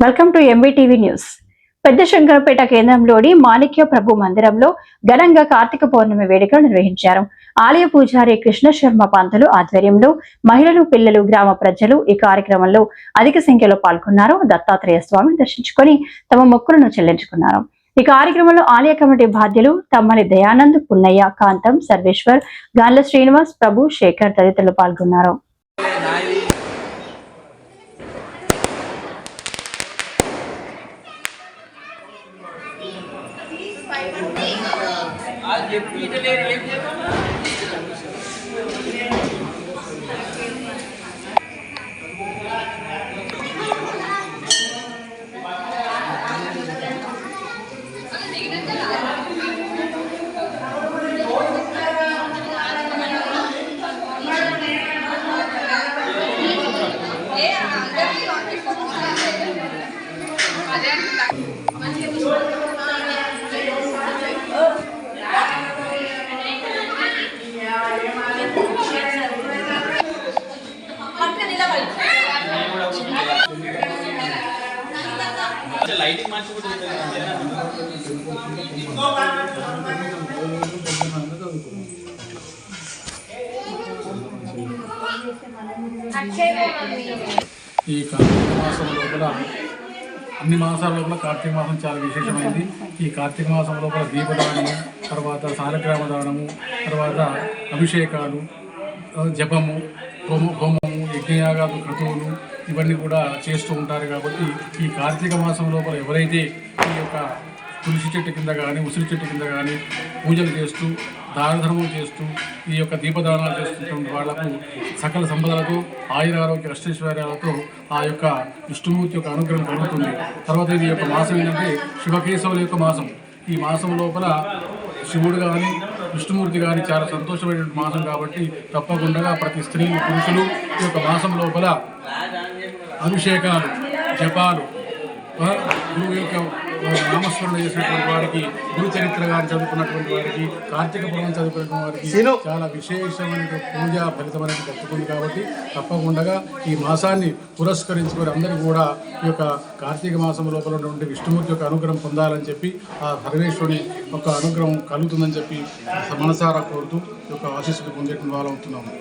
Welcome to MBTV news. పెద్ద శంకరపేట కేంద్రంలోని మాణిక్య ప్రభు మందిరంలో ఘనంగా కార్తీక పౌర్ణమి వేడుకలు నిర్వహించారు. ఆలయ పూజారి కృష్ణ శర్మ పంతులు ఆధ్వర్యంలో మహిళలు, పిల్లలు, గ్రామ ప్రజలు ఈ కార్యక్రమంలో అధిక సంఖ్యలో పాల్గొన్నారు. దత్తాత్రేయ స్వామిని దర్శించుకొని తమ మొక్కులను చెల్లించుకున్నారు. ఈ కార్యక్రమంలో ఆలయ కమిటీ బాధ్యులు తమ్మలి దయానంద్, పున్నయ్య, కాంతం, సర్వేశ్వర్, గాన్ల శ్రీనివాస్, ప్రభు, శేఖర్ తదితరులు పాల్గొన్నారు. లైటింగ్ మార్చుకుంటుంది ఈ కార్తీక మాసం లోపల అన్ని మాసాల లోపల కార్తీక మాసం చాలా విశేషమైంది. ఈ కార్తీక మాసం లోపల దీపదానము, తర్వాత సాలగ్రామ దానము, తర్వాత అభిషేకాలు, జపము, హోమము, యజ్ఞయాగాలు, క్రతువులు ఇవన్నీ కూడా చేస్తూ ఉంటారు. కాబట్టి ఈ కార్తీక మాసం లోపల ఎవరైతే ఈ యొక్క తులసి చెట్టు కింద కానీ, ఉసిరి చెట్టు కింద కానీ పూజలు చేస్తూ, దాన ధర్మం చేస్తూ, ఈ యొక్క దీపదానాలు చేస్తున్నటువంటి వాళ్లకు సకల సంపదలతో, ఆయురారోగ్య అష్టైశ్వర్యాలతో ఆ యొక్క విష్ణుమూర్తి యొక్క అనుగ్రహం కలుగుతుంది. తర్వాత ఈ యొక్క మాసం ఏంటంటే శివకేశవుల యొక్క మాసం. ఈ మాసం లోపల శివుడు కానీ, విష్ణుమూర్తి కానీ చాలా సంతోషమైనటువంటి మాసం. కాబట్టి తప్పకుండా ప్రతి స్త్రీ, పురుషులు ఈ యొక్క మాసం లోపల అభిషేకాలు, జపాలు, గురువు యొక్క నామస్మరణ చేసినటువంటి వారికి, గురు చరిత్ర గారు చదువుకున్నటువంటి వారికి, కార్తీక పురాణం చదువుకున్నటువంటి వారికి చాలా విశేషమైన పూజా ఫలితం అనేది దక్కుతుంది. కాబట్టి తప్పకుండా ఈ మాసాన్ని పురస్కరించుకొని అందరూ కూడా ఈ యొక్క కార్తీక మాసం లోపల ఉన్నటువంటి విష్ణుమూర్తి యొక్క అనుగ్రహం పొందాలని చెప్పి, ఆ సర్వేశ్వరుని యొక్క అనుగ్రహం కలుగుతుందని చెప్పి మనసారా కోరుతూ ఈ యొక్క ఆశీస్సులు పొందేటువంటి వాళ్ళు అవుతున్నాము.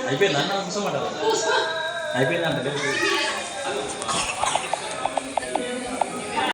అయిపోయిందా? అయిపోయిందంటే